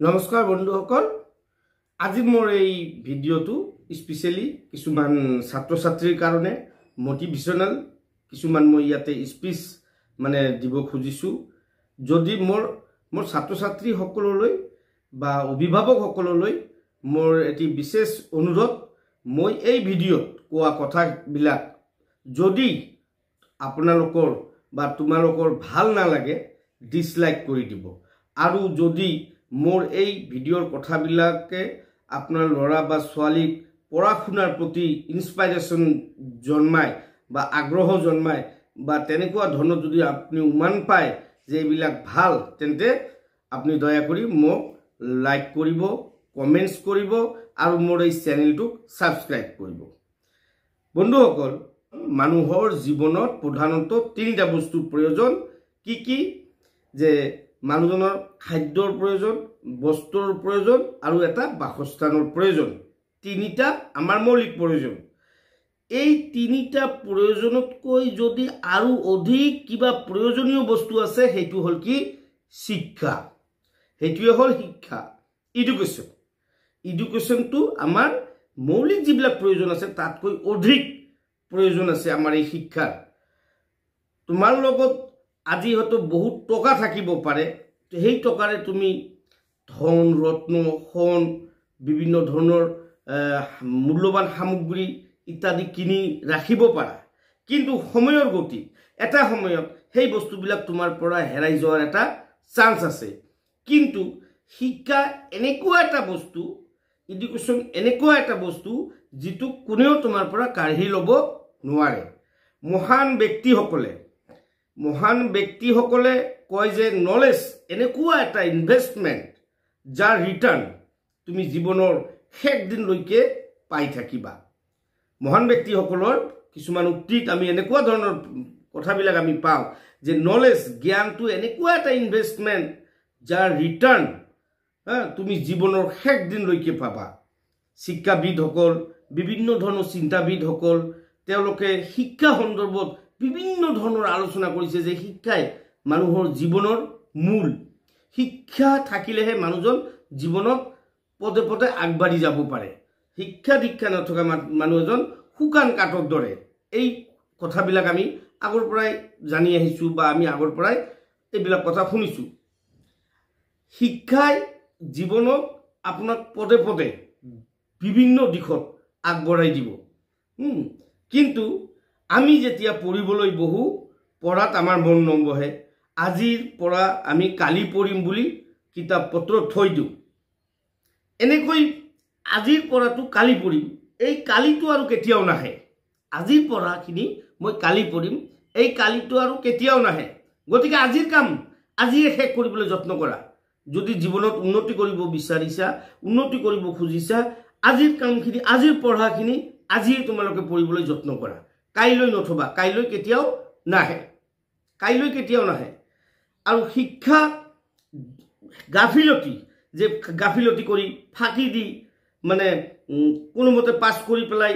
নমস্কাৰ বন্ধুসকল, আজি মোৰ এই ভিডিঅ'টো স্পেচিয়ালি কিছুমান ছাত্ৰ ছাত্ৰীৰ কাৰণে মোটিভেশ্যনাল কিছুমান মই ইয়াতে স্পিচ দিব খুজিছো। যদি মোৰ ছাত্ৰ ছাত্ৰী সকললৈ বা অভিভাৱক সকললৈ মোৰ এটি বিশেষ অনুৰোধ, মই এই ভিডিঅ'ত কোৱা কথাবিলাক যদি আপোনালোকৰ বা তোমালোকৰ ভাল নালাগে ডিসলাইক কৰি দিব। আৰু যদি মোৰ এই ভিডিঅ'ৰ কথাবিলাকে আপোনাৰ ল'ৰা বা ছোৱালীক পঢ়া শুনাৰ প্ৰতি ইনস্পাইৰেশ্যন জন্মায় বা আগ্ৰহ জন্মায় বা তেনেকুৱা ধৰণৰ যদি আপুনি উমান পায় যে এইবিলাক ভাল, তেন্তে আপুনি দয়া কৰি মোক লাইক কৰিব, কমেণ্টছ কৰিব আৰু মোৰ এই চেনেলটোক ছাবস্ক্ৰাইব কৰিব। বন্ধুসকল, মানুহৰ জীৱনত প্ৰধানতঃ তিনিটা বস্তুৰ প্ৰয়োজন। কি যে মানুহজনৰ খাদ্যৰ প্ৰয়োজন, বস্ত্ৰৰ প্ৰয়োজন আৰু এটা বাসস্থানৰ প্ৰয়োজন। তিনিটা আমাৰ মৌলিক প্ৰয়োজন। এই তিনিটা প্ৰয়োজনতকৈ যদি আৰু অধিক কিবা প্ৰয়োজনীয় বস্তু আছে, সেইটো হ'ল কি? শিক্ষা। সেইটোৱে হ'ল শিক্ষা, এডুকেশ্যন। এডুকেশ্যনটো আমাৰ মৌলিক যিবিলাক প্ৰয়োজন আছে তাতকৈ অধিক প্ৰয়োজন আছে আমাৰ এই শিক্ষাৰ। তোমাৰ লগত আজি হয়তো বহুত টকা থাকিব পাৰে, সেই টকাৰে তুমি ধন ৰত্ন সোণ বিভিন্ন ধৰণৰ মূল্যৱান সামগ্ৰী ইত্যাদি কিনি ৰাখিব পাৰা, কিন্তু সময়ৰ গতি এটা সময়ত সেই বস্তুবিলাক তোমাৰ পৰা হেৰাই যোৱাৰ এটা চান্স আছে। কিন্তু শিক্ষা এনেকুৱা এটা বস্তু, এডুকেশ্যন এনেকুৱা এটা বস্তু যিটো কোনেও তোমাৰ পৰা কাঢ়ি ল'ব নোৱাৰে। মহান ব্যক্তিসকলে কয় যে নলেজ এনেকুৱা এটা ইনভেষ্টমেণ্ট যাৰ ৰিটাৰ্ণ তুমি জীৱনৰ শেষ দিনলৈকে পাই থাকিবা। মহান ব্যক্তিসকলৰ কিছুমান উক্তিত আমি এনেকুৱা ধৰণৰ কথাবিলাক আমি পাওঁ যে নলেজ, জ্ঞানটো এনেকুৱা এটা ইনভেষ্টমেণ্ট যাৰ ৰিটাৰ্ণ তুমি জীৱনৰ শেষ দিনলৈকে পাবা। শিক্ষাবিদসকল, বিভিন্ন ধৰণৰ চিন্তাবিদসকল, তেওঁলোকে শিক্ষা সন্দৰ্ভত বিভিন্ন ধৰণৰ আলোচনা কৰিছে যে শিক্ষাই মানুহৰ জীৱনৰ মূল। শিক্ষা থাকিলেহে মানুহজন জীৱনত পদে পদে আগবাঢ়ি যাব পাৰে। শিক্ষা দীক্ষা নথকা মানুহ এজন শুকান কাঠৰ দৰে। এই কথাবিলাক আমি আগৰ পৰাই জানি আহিছোঁ বা আমি আগৰ পৰাই এইবিলাক কথা শুনিছোঁ। শিক্ষাই জীৱনত আপোনাক পদে পদে বিভিন্ন দিশত আগবঢ়াই দিব। কিন্তু আমি যেতিয়া পঢ়িবলৈ বহো, পঢ়াত আমাৰ মন নবহে। আজিৰ পৰা আমি কালি পঢ়িম বুলি কিতাপ পত্ৰ থৈ দিওঁ। এনেকৈ আজিৰ পৰাটো কালি পঢ়িম, এই কালিটো আৰু কেতিয়াও নাহে। আজিৰ পঢ়াখিনি মই কালি পঢ়িম, এই কালিটো আৰু কেতিয়াও নাহে। গতিকে আজিৰ কাম আজিয়ে শেষ কৰিবলৈ যত্ন কৰা। যদি জীৱনত উন্নতি কৰিব বিচাৰিছা, উন্নতি কৰিব খুজিছা, আজিৰ কামখিনি, আজিৰ পঢ়াখিনি আজিয়ে তোমালোকে পঢ়িবলৈ যত্ন কৰা। কাইলৈ নথবা, কাইলৈ কেতিয়াও নাহে। আৰু শিক্ষা গাফিলতি কৰি ফাঁকি দি কোনোমতে পাছ কৰি পেলাই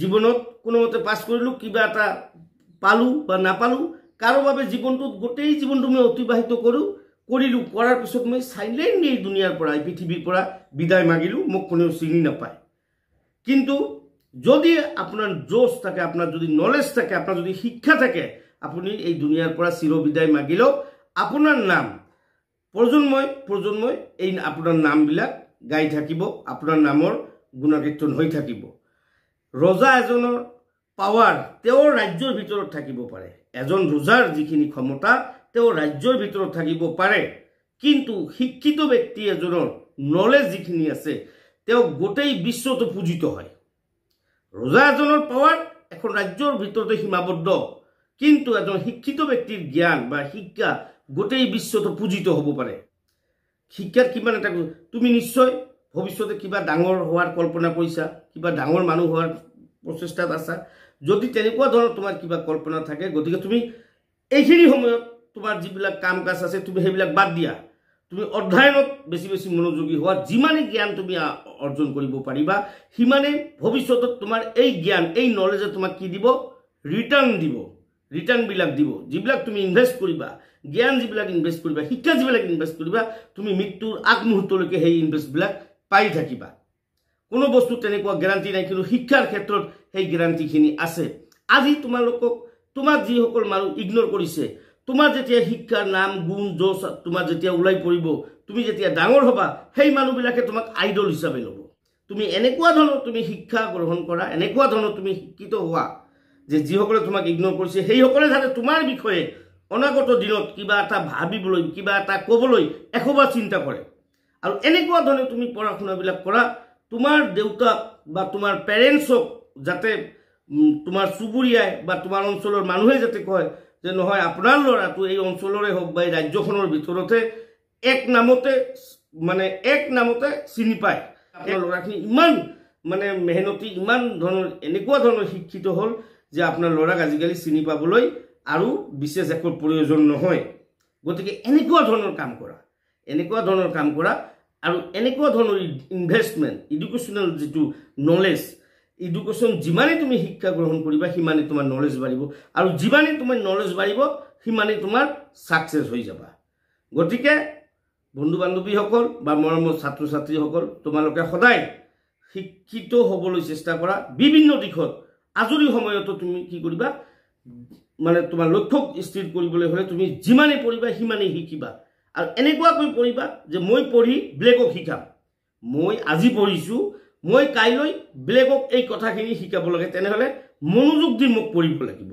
জীৱনত কোনোমতে পাছ কৰিলোঁ, কিবা এটা পালোঁ বা নাপালোঁ, কাৰো বাবে গোটেই জীৱনটো মই অতিবাহিত কৰিলোঁ, কৰাৰ পিছত মই চাইলেণ্টলি এই দুনিয়াৰ পৰা, এই পৃথিৱীৰ পৰা বিদায় মাগিলোঁ, মোক কোনেও চিনি নাপায়। কিন্তু যদি আপোনাৰ জোচ থাকে, আপোনাৰ যদি নলেজ থাকে, আপোনাৰ যদি শিক্ষা থাকে, আপুনি এই দুনিয়াৰ পৰা চিৰবিদায় মাগিলেও আপোনাৰ নাম প্ৰজন্মই এই আপোনাৰ নামবিলাক গাই থাকিব, আপোনাৰ নামৰ গুণকীৰ্তন হৈ থাকিব। ৰজা এজনৰ পাৱাৰ তেওঁৰ ৰাজ্যৰ ভিতৰত থাকিব পাৰে। এজন ৰজাৰ যিখিনি ক্ষমতা তেওঁৰ ৰাজ্যৰ ভিতৰত থাকিব পাৰে, কিন্তু শিক্ষিত ব্যক্তি এজনৰ নলেজ যিখিনি আছে তেওঁ গোটেই বিশ্বতো পূজিত হয়। ৰজা এজনৰ পাৱাৰ এখন ৰাজ্যৰ ভিতৰতে সীমাবদ্ধ, কিন্তু এজন শিক্ষিত ব্যক্তিৰ জ্ঞান বা শিক্ষা গোটেই বিশ্বতো পূজিত হ'ব পাৰে। শিক্ষাৰ কিমান এটা, তুমি নিশ্চয় ভৱিষ্যতে কিবা ডাঙৰ হোৱাৰ কল্পনা কৰিছা, কিবা ডাঙৰ মানুহ হোৱাৰ প্ৰচেষ্টাত আছা। যদি তেনেকুৱা ধৰণৰ তোমাৰ কিবা কল্পনা থাকে, গতিকে তুমি এইখিনি সময়ত তোমাৰ যিবিলাক কাম কাজ আছে তুমি সেইবিলাক বাদ দিয়া। তুমি অধ্যয়নত বেছি মনোযোগী হোৱা। যিমানে জ্ঞান তুমি অৰ্জন কৰিব পাৰিবা, সিমানে ভৱিষ্যতত তোমাৰ এই জ্ঞান, এই নলেজে তোমাক কি দিব? ৰিটাৰ্ণবিলাক দিব। যিবিলাক তুমি ইনভেষ্ট কৰিবা, জ্ঞান যিবিলাক ইনভেষ্ট কৰিবা, শিক্ষা যিবিলাক ইনভেষ্ট কৰিবা, তুমি মৃত্যুৰ আগমুহূৰ্তলৈকে সেই ইনভেষ্টবিলাক পাই থাকিবা। কোনো বস্তু তেনেকুৱা গেৰাণ্টি নাই, কিন্তু শিক্ষাৰ ক্ষেত্ৰত সেই গেৰাণ্টিখিনি আছে। আজি তোমাক যিসকল মানুহ ইগনোৰ কৰিছে, তোমাৰ যেতিয়া শিক্ষাৰ নাম গুণ যশ তোমাৰ যেতিয়া ওলাই পৰিব, তুমি যেতিয়া ডাঙৰ হ'বা, সেই মানুহবিলাকে তোমাক আইডল হিচাপে ল'ব। তুমি এনেকুৱা ধৰণৰ তুমি শিক্ষা গ্ৰহণ কৰা, এনেকুৱা ধৰণৰ তুমি শিক্ষিত হোৱা যে যিসকলে তোমাক ইগনোৰ কৰিছে সেইসকলে যাতে তোমাৰ বিষয়ে অনাগত দিনত কিবা এটা ভাবিবলৈ, কিবা এটা ক'বলৈ এশবাৰ চিন্তা কৰে। আৰু এনেকুৱা ধৰণে তুমি পঢ়া শুনাবিলাক কৰা, তোমাৰ দেউতাক বা তোমাৰ পেৰেণ্টছক যাতে তোমাৰ চুবুৰীয়াই বা তোমাৰ অঞ্চলৰ মানুহে যাতে কয় যে নহয় আপোনাৰ ল'ৰাটো এই অঞ্চলৰে হওক বা এই ৰাজ্যখনৰ ভিতৰতে এক নামতে চিনি পায়। আপোনাৰ ল'ৰাখিনি ইমান মেহনতি, ইমান ধৰণৰ এনেকুৱা ধৰণৰ শিক্ষিত হ'ল যে আপোনাৰ ল'ৰাক আজিকালি চিনি পাবলৈ আৰু বিশেষ একো প্ৰয়োজন নহয়। গতিকে এনেকুৱা ধৰণৰ কাম কৰা আৰু এনেকুৱা ধৰণৰ ইনভেষ্টমেণ্ট, এডুকেশ্যনেল যিটো নলেজ, এডুকেশ্যন যিমানেই তুমি শিক্ষা গ্ৰহণ কৰিবা সিমানেই তোমাৰ নলেজ বাঢ়িব, আৰু যিমানেই তোমাৰ নলেজ বাঢ়িব সিমানেই তোমাৰ ছাকচেছ হৈ যাবা। গতিকে বন্ধু বান্ধৱীসকল বা মৰমৰ ছাত্ৰ ছাত্ৰীসকল, তোমালোকে সদায় শিক্ষিত হ'বলৈ চেষ্টা কৰা। বিভিন্ন দিশত আজৰি সময়তো তুমি কি কৰিবা, তোমাৰ লক্ষ্যক স্থিৰ কৰিবলৈ হ'লে তুমি যিমানেই পঢ়িবা সিমানেই শিকিবা। আৰু এনেকুৱাকৈ পঢ়িবা যে মই পঢ়ি বেলেগক শিকাম। মই আজি পঢ়িছোঁ, মই কাইলৈ বেলেগক এই কথাখিনি শিকাব লাগে। তেনেহ'লে মনোযোগ দি মোক পঢ়িব লাগিব।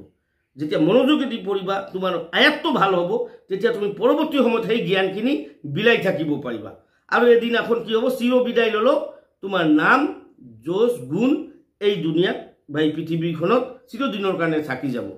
যেতিয়া মনোযোগ দি পঢ়িবা, তোমাৰ আয়ত্ত ভাল হ'ব, তেতিয়া তুমি পৰৱৰ্তী সময়ত সেই জ্ঞানখিনি বিলাই থাকিব পাৰিবা। আৰু এদিনাখন কি হ'ব, চিৰ বিদায় ল'লেও তোমাৰ নাম যশ গুণ এই দুনিয়াত বা এই পৃথিৱীখনত চিৰদিনৰ কাৰণে থাকি যাব।